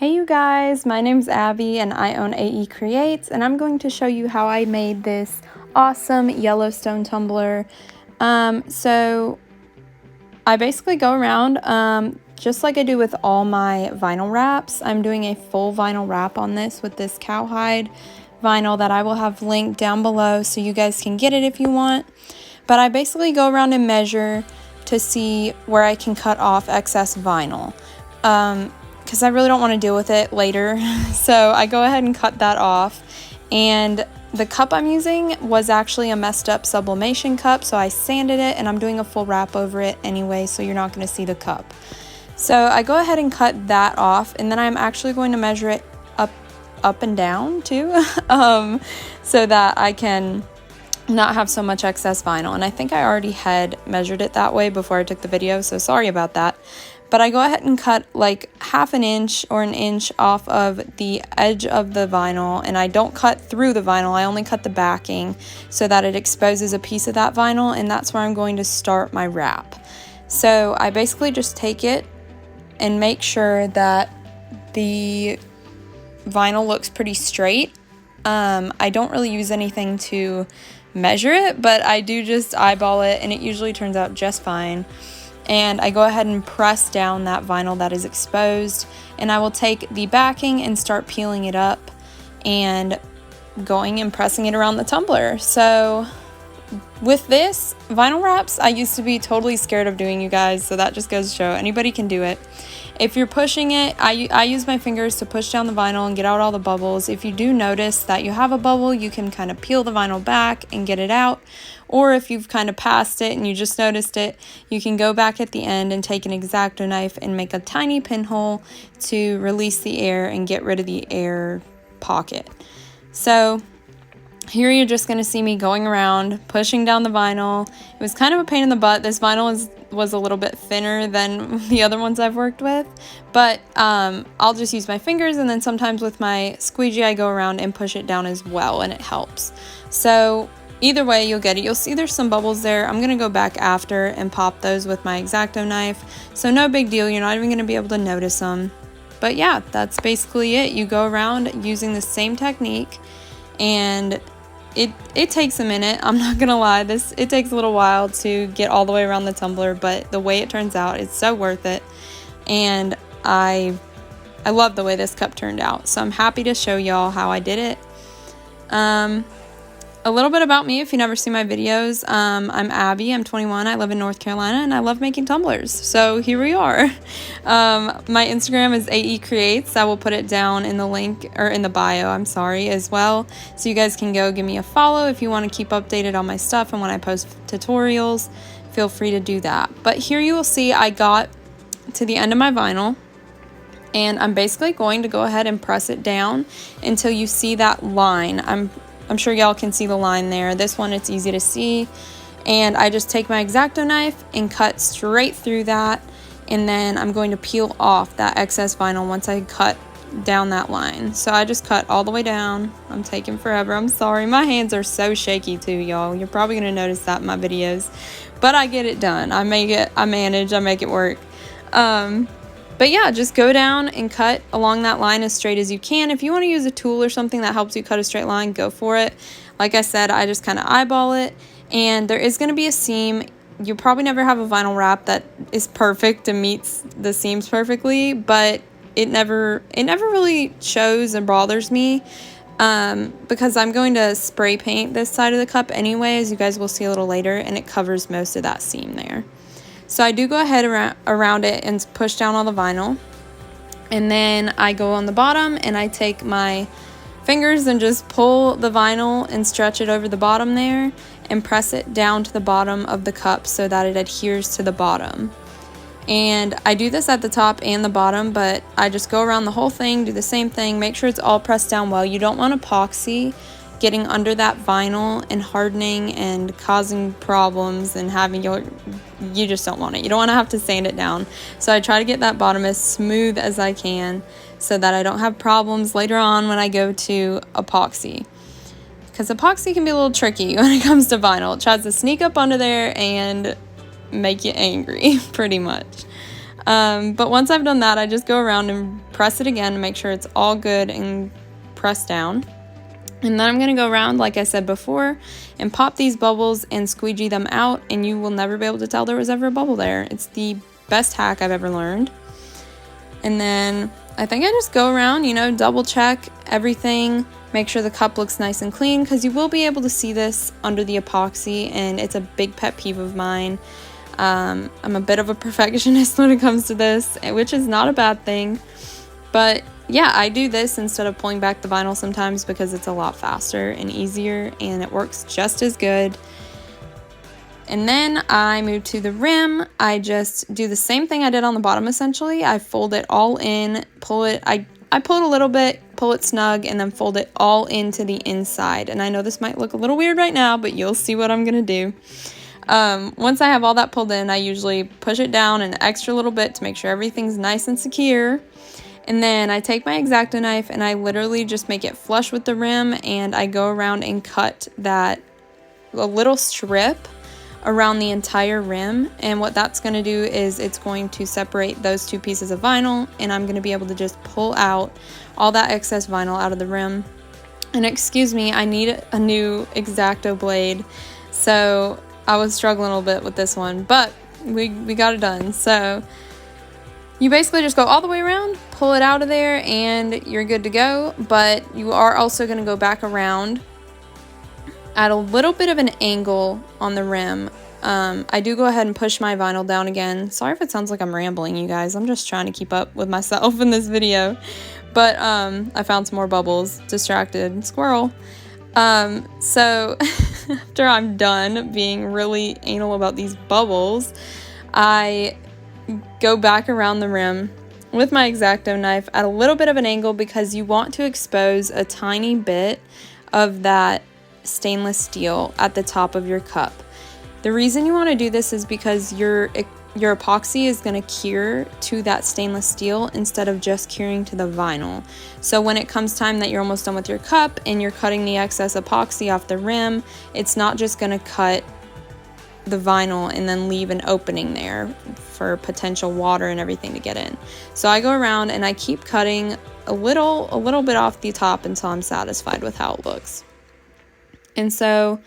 Hey you guys, my name's Abby and I own AE Creates, and I'm going to show you how I made this awesome Yellowstone tumbler. So I basically go around just like I do with all my vinyl wraps. I'm doing a full vinyl wrap on this with this Cowhide Vinyl that I will have linked down below so you guys can get it if you want. But I basically go around and measure to see where I can cut off excess vinyl. Because I really don't want to deal with it later. So I go ahead and cut that off. And the cup I'm using was actually a messed up sublimation cup, so I sanded it and I'm doing a full wrap over it anyway, so you're not going to see the cup. So I go ahead and cut that off, and then I'm actually going to measure it up and down too, so that I can not have so much excess vinyl. And I think I already had measured it that way before I took the video, so sorry about that. But I go ahead and cut like half an inch or an inch off of the edge of the vinyl, and I don't cut through the vinyl, I only cut the backing so that it exposes a piece of that vinyl, and that's where I'm going to start my wrap. So I basically just take it and make sure that the vinyl looks pretty straight. I don't really use anything to measure it, but I do just eyeball it, and it usually turns out just fine. And I go ahead and press down that vinyl that is exposed, and I will take the backing and start peeling it up and going and pressing it around the tumbler. So with this, vinyl wraps, I used to be totally scared of doing, you guys, so that just goes to show anybody can do it. If you're pushing it, I use my fingers to push down the vinyl and get out all the bubbles. If you do notice that you have a bubble, you can kind of peel the vinyl back and get it out. Or if you've kind of passed it and you just noticed it, you can go back at the end and take an X-Acto knife and make a tiny pinhole to release the air and get rid of the air pocket. So here you're just going to see me going around, pushing down the vinyl. It was kind of a pain in the butt. This vinyl was a little bit thinner than the other ones I've worked with, but I'll just use my fingers, and then sometimes with my squeegee I go around and push it down as well, and it helps. So either way, you'll get it. You'll see there's some bubbles there. I'm going to go back after and pop those with my X-Acto knife, so no big deal. You're not even going to be able to notice them. But yeah, that's basically it. You go around using the same technique, and it takes a minute. I'm not gonna lie, it takes a little while to get all the way around the tumbler, but the way it turns out, it's so worth it. And I love the way this cup turned out, so I'm happy to show y'all how I did it. A little bit about me if you never see my videos. I'm Abby, I'm 21, I live in North Carolina, and I love making tumblers, so here we are. My Instagram is AE Creates. I will put it down in the link, or in the bio, I'm sorry, as well, so you guys can go give me a follow if you want to keep updated on my stuff, and when I post tutorials, feel free to do that. But here you will see I got to the end of my vinyl, and I'm basically going to go ahead and press it down until you see that line. I'm sure y'all can see the line there. This one, it's easy to see. And I just take my X-Acto knife and cut straight through that. And then I'm going to peel off that excess vinyl once I cut down that line. So I just cut all the way down. I'm taking forever. I'm sorry. My hands are so shaky too, y'all. You're probably going to notice that in my videos. But I get it done. I manage, I make it work. But yeah, just go down and cut along that line as straight as you can. If you want to use a tool or something that helps you cut a straight line, go for it. Like I said, I just kind of eyeball it, and there is going to be a seam. You'll probably never have a vinyl wrap that is perfect and meets the seams perfectly, but it never really shows and bothers me because I'm going to spray paint this side of the cup anyway, as you guys will see a little later, and it covers most of that seam there. So I do go ahead around it and push down all the vinyl, and then I go on the bottom and I take my fingers and just pull the vinyl and stretch it over the bottom there and press it down to the bottom of the cup so that it adheres to the bottom. And I do this at the top and the bottom, but I just go around the whole thing, do the same thing, make sure it's all pressed down well. You don't want epoxy getting under that vinyl and hardening and causing problems and having you just don't want it. You don't want to have to sand it down. So I try to get that bottom as smooth as I can so that I don't have problems later on when I go to epoxy. Because epoxy can be a little tricky when it comes to vinyl. It tries to sneak up under there and make you angry, pretty much. But once I've done that, I just go around and press it again to make sure it's all good and pressed down. And then I'm going to go around, like I said before, and pop these bubbles and squeegee them out, and you will never be able to tell there was ever a bubble there. It's the best hack I've ever learned. And then I think I just go around, you know, double check everything, make sure the cup looks nice and clean, because you will be able to see this under the epoxy, and it's a big pet peeve of mine. I'm a bit of a perfectionist when it comes to this, which is not a bad thing. But yeah, I do this instead of pulling back the vinyl sometimes because it's a lot faster and easier, and it works just as good. And then I move to the rim. I just do the same thing I did on the bottom essentially. I fold it all in, pull it, I pull it a little bit, pull it snug, and then fold it all into the inside. And I know this might look a little weird right now, but you'll see what I'm gonna do. Once I have all that pulled in, I usually push it down an extra little bit to make sure everything's nice and secure. And then I take my X-Acto knife and I literally just make it flush with the rim, and I go around and cut a little strip around the entire rim. And what that's going to do is it's going to separate those two pieces of vinyl, and I'm going to be able to just pull out all that excess vinyl out of the rim. And excuse me, I need a new X-Acto blade, so I was struggling a little bit with this one, but we got it done. So you basically just go all the way around, pull it out of there, and you're good to go. But you are also going to go back around at a little bit of an angle on the rim. I do go ahead and push my vinyl down again. Sorry if it sounds like I'm rambling, you guys. I'm just trying to keep up with myself in this video. But I found some more bubbles. Distracted squirrel. So after I'm done being really anal about these bubbles, I go back around the rim with my X-Acto knife at a little bit of an angle, because you want to expose a tiny bit of that stainless steel at the top of your cup. The reason you want to do this is because your epoxy is going to cure to that stainless steel instead of just curing to the vinyl. So when it comes time that you're almost done with your cup and you're cutting the excess epoxy off the rim, it's not just going to cut the vinyl and then leave an opening there for potential water and everything to get in. So I go around and I keep cutting a little bit off the top until I'm satisfied with how it looks. And so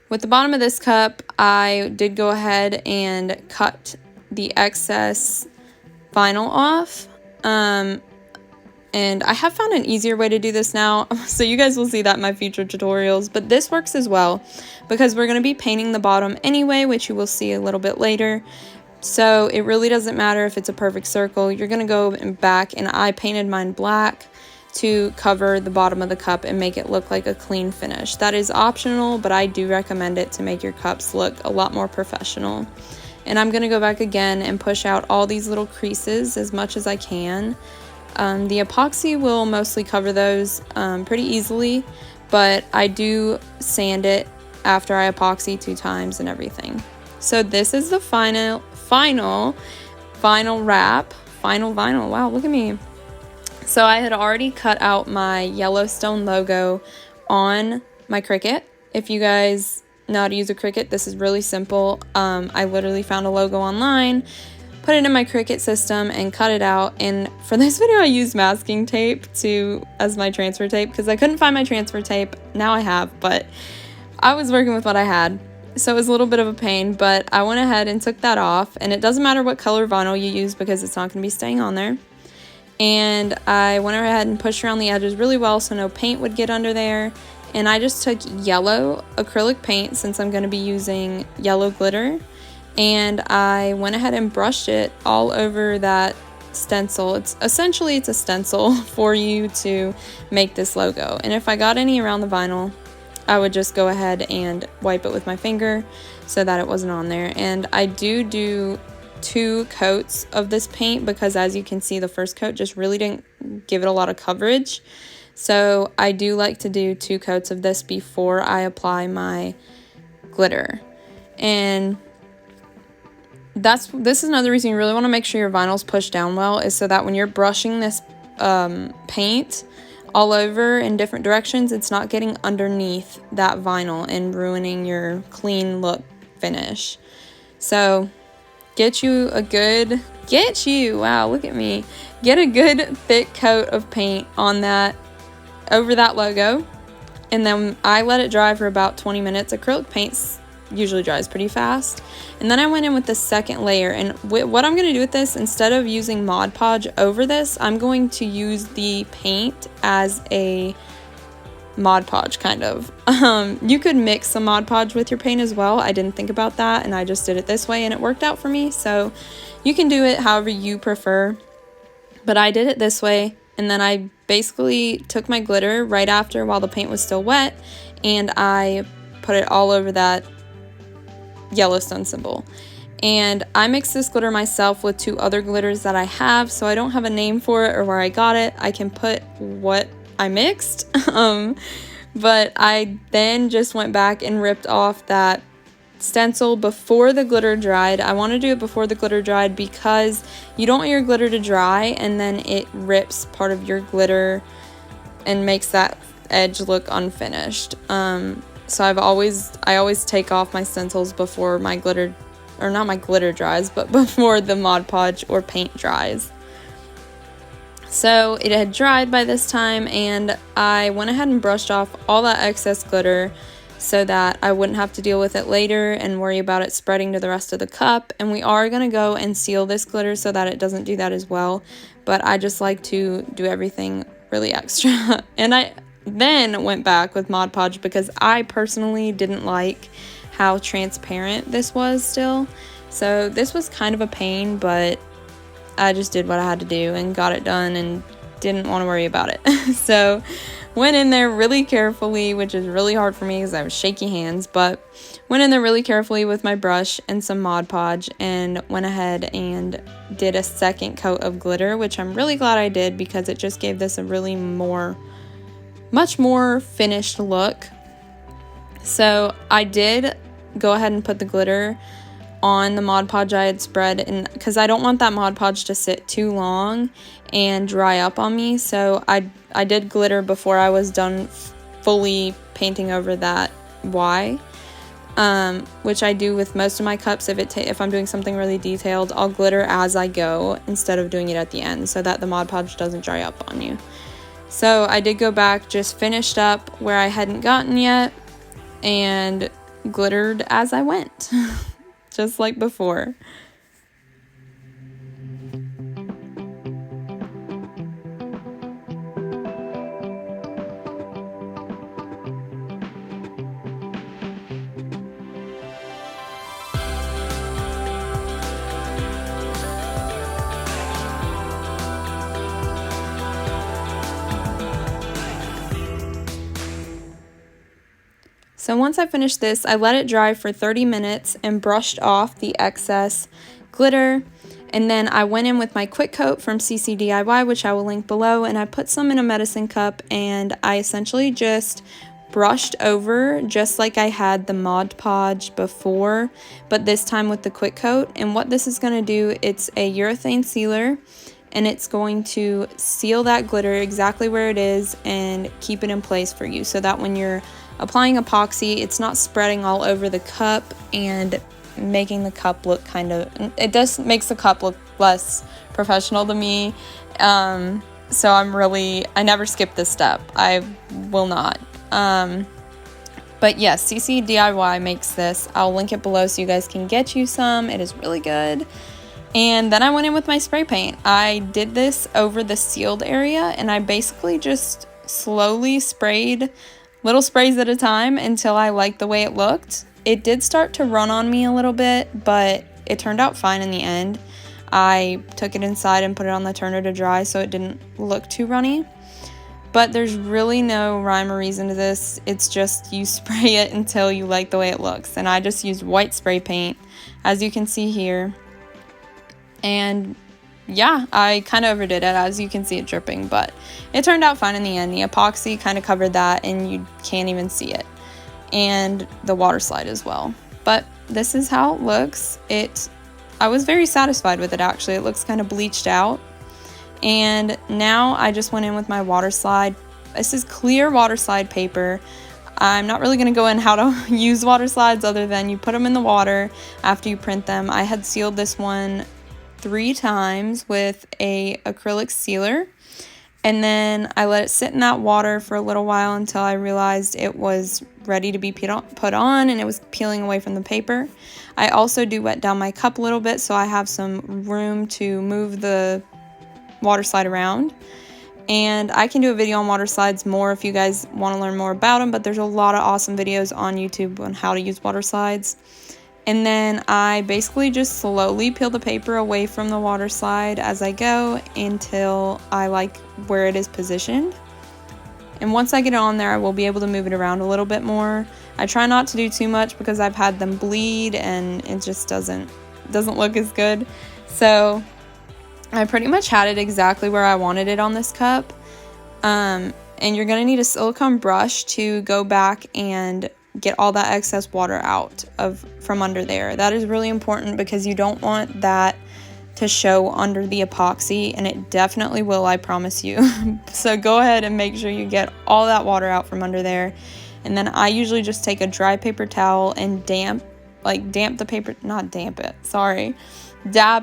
with the bottom of this cup, I did go ahead and cut the excess vinyl off. And I have found an easier way to do this now, so you guys will see that in my future tutorials, but this works as well because we're going to be painting the bottom anyway, which you will see a little bit later. So it really doesn't matter if it's a perfect circle. You're going to go back, and I painted mine black to cover the bottom of the cup and make it look like a clean finish. That is optional, but I do recommend it to make your cups look a lot more professional. And I'm going to go back again and push out all these little creases as much as I can. The epoxy will mostly cover those pretty easily, but I do sand it after I epoxy 2 times and everything. So this is the final wrap, final vinyl. Wow, look at me. So I had already cut out my Yellowstone logo on my Cricut. If you guys know how to use a Cricut, this is really simple. I literally found a logo online, put it in my Cricut system, and cut it out. And for this video, I used masking tape as my transfer tape because I couldn't find my transfer tape. Now I have, but I was working with what I had. So it was a little bit of a pain, but I went ahead and took that off. And it doesn't matter what color vinyl you use because it's not going to be staying on there. And I went ahead and pushed around the edges really well so no paint would get under there. And I just took yellow acrylic paint since I'm going to be using yellow glitter. And I went ahead and brushed it all over that stencil. It's a stencil for you to make this logo. And if I got any around the vinyl, I would just go ahead and wipe it with my finger so that it wasn't on there. And I do 2 coats of this paint because, as you can see, the first coat just really didn't give it a lot of coverage. So I do like to do 2 coats of this before I apply my glitter. And this is another reason you really want to make sure your vinyl's pushed down well, is so that when you're brushing this paint all over in different directions, it's not getting underneath that vinyl and ruining your clean look finish. So get you a good Get you. Wow, look at me. Get a good thick coat of paint on that, over that logo. And then I let it dry for about 20 minutes. Acrylic paint usually dries pretty fast. And then I went in with the second layer. And what I'm going to do with this, instead of using Mod Podge over this, I'm going to use the paint as a Mod Podge, kind of. You could mix some Mod Podge with your paint as well. I didn't think about that, and I just did it this way, and it worked out for me. So you can do it however you prefer, but I did it this way. And then I basically took my glitter right after while the paint was still wet, and I put it all over that Yellowstone symbol. And I mixed this glitter myself with 2 other glitters that I have, so I don't have a name for it or where I got it. I can put what I mixed, but I then just went back and ripped off that stencil before the glitter dried. I want to do it before the glitter dried because you don't want your glitter to dry and then it rips part of your glitter and makes that edge look unfinished. So I always take off my stencils before my glitter, or not my glitter dries, but before the Mod Podge or paint dries. So it had dried by this time, and I went ahead and brushed off all that excess glitter so that I wouldn't have to deal with it later and worry about it spreading to the rest of the cup. And we are going to go and seal this glitter so that it doesn't do that as well, but I just like to do everything really extra. And I then went back with Mod Podge because I personally didn't like how transparent this was still. So this was kind of a pain, but I just did what I had to do and got it done and didn't want to worry about it. So went in there really carefully, which is really hard for me because I have shaky hands, but went in there really carefully with my brush and some Mod Podge and went ahead and did a second coat of glitter, which I'm really glad I did because it just gave this a really much more finished look. So I did go ahead and put the glitter on the Mod Podge I had spread, and because I don't want that Mod Podge to sit too long and dry up on me, so I did glitter before I was done fully painting over that Y, which I do with most of my cups. If I'm doing something really detailed, I'll glitter as I go instead of doing it at the end so that the Mod Podge doesn't dry up on you. So I did go back, just finished up where I hadn't gotten yet, and glittered as I went. Just like before. So once I finished this, I let it dry for 30 minutes and brushed off the excess glitter. And then I went in with my quick coat from CC DIY, which I will link below, and I put some in a medicine cup, and I essentially just brushed over just like I had the Mod Podge before, but this time with the quick coat. And what this is going to do, it's a urethane sealer, and it's going to seal that glitter exactly where it is and keep it in place for you so that when you're applying epoxy, it's not spreading all over the cup and making the cup look makes the cup look less professional to me. So I never skip this step. I will not. But yes, CC DIY makes this. I'll link it below so you guys can get you some. It is really good. And then I went in with my spray paint. I did this over the sealed area, and I basically just slowly sprayed little sprays at a time until I liked the way it looked. It did start to run on me a little bit, but it turned out fine in the end. I took it inside and put it on the turner to dry so it didn't look too runny. But there's really no rhyme or reason to this. It's just you spray it until you like the way it looks. And I just used white spray paint, as you can see here. And yeah, I kind of overdid it, as you can see it dripping, but it turned out fine in the end. The epoxy kind of covered that and you can't even see it. And the water slide as well. But this is how it looks. I was very satisfied with it actually. It looks kind of bleached out. And now I just went in with my water slide. This is clear Waterslide paper. I'm not really going to go in how to use water slides other than you put them in the water after you print them. I had sealed this one 3 times with a acrylic sealer. And then I let it sit in that water for a little while until I realized it was ready to be put on and it was peeling away from the paper. I also do wet down my cup a little bit so I have some room to move the water slide around. And I can do a video on water slides more if you guys want to learn more about them, but there's a lot of awesome videos on YouTube on how to use water slides. And then I basically just slowly peel the paper away from the water slide as I go until I like where it is positioned. And once I get it on there, I will be able to move it around a little bit more. I try not to do too much because I've had them bleed and it just doesn't look as good. So I pretty much had it exactly where I wanted it on this cup. And you're going to need a silicone brush to go back and get all that excess water out from under there. That is really important because you don't want that to show under the epoxy, and it definitely will, I promise you. So go ahead and make sure you get all that water out from under there. And then I usually just take a dry paper towel and dab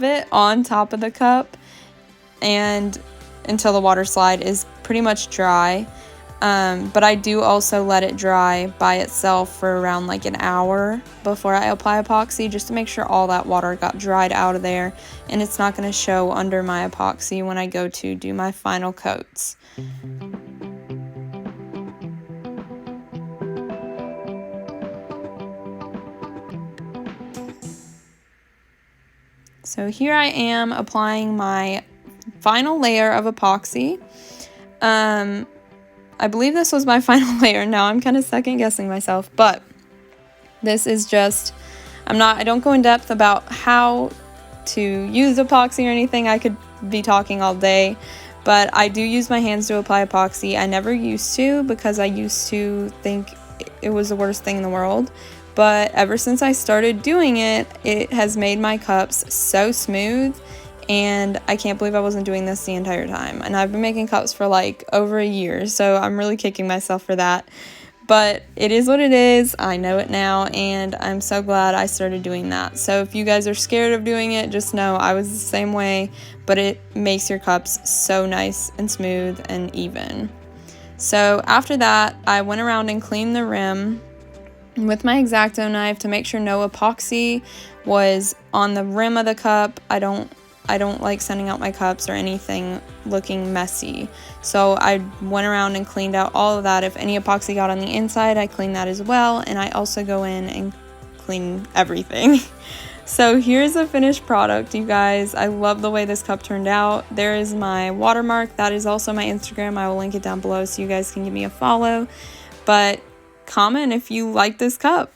it on top of the cup and until the water slide is pretty much dry. But I do also let it dry by itself for around like an hour before I apply epoxy, just to make sure all that water got dried out of there and it's not going to show under my epoxy when I go to do my final coats. So here I am applying my final layer of epoxy. I believe this was my final layer. Now I'm kind of second guessing myself, but this is just, I don't go in depth about how to use epoxy or anything. I could be talking all day, but I do use my hands to apply epoxy. I never used to because I used to think it was the worst thing in the world. But ever since I started doing it, it has made my cups so smooth, and I can't believe I wasn't doing this the entire time. And I've been making cups for like over a year, so I'm really kicking myself for that. But it is what it is. I know it now, and I'm so glad I started doing that. So if you guys are scared of doing it, just know I was the same way, but it makes your cups so nice and smooth and even. So after that, I went around and cleaned the rim with my X-Acto knife to make sure no epoxy was on the rim of the cup. I don't like sending out my cups or anything looking messy. So I went around and cleaned out all of that. If any epoxy got on the inside, I cleaned that as well. And I also go in and clean everything. So here's the finished product, you guys. I love the way this cup turned out. There is my watermark. That is also my Instagram. I will link it down below so you guys can give me a follow. But comment if you like this cup.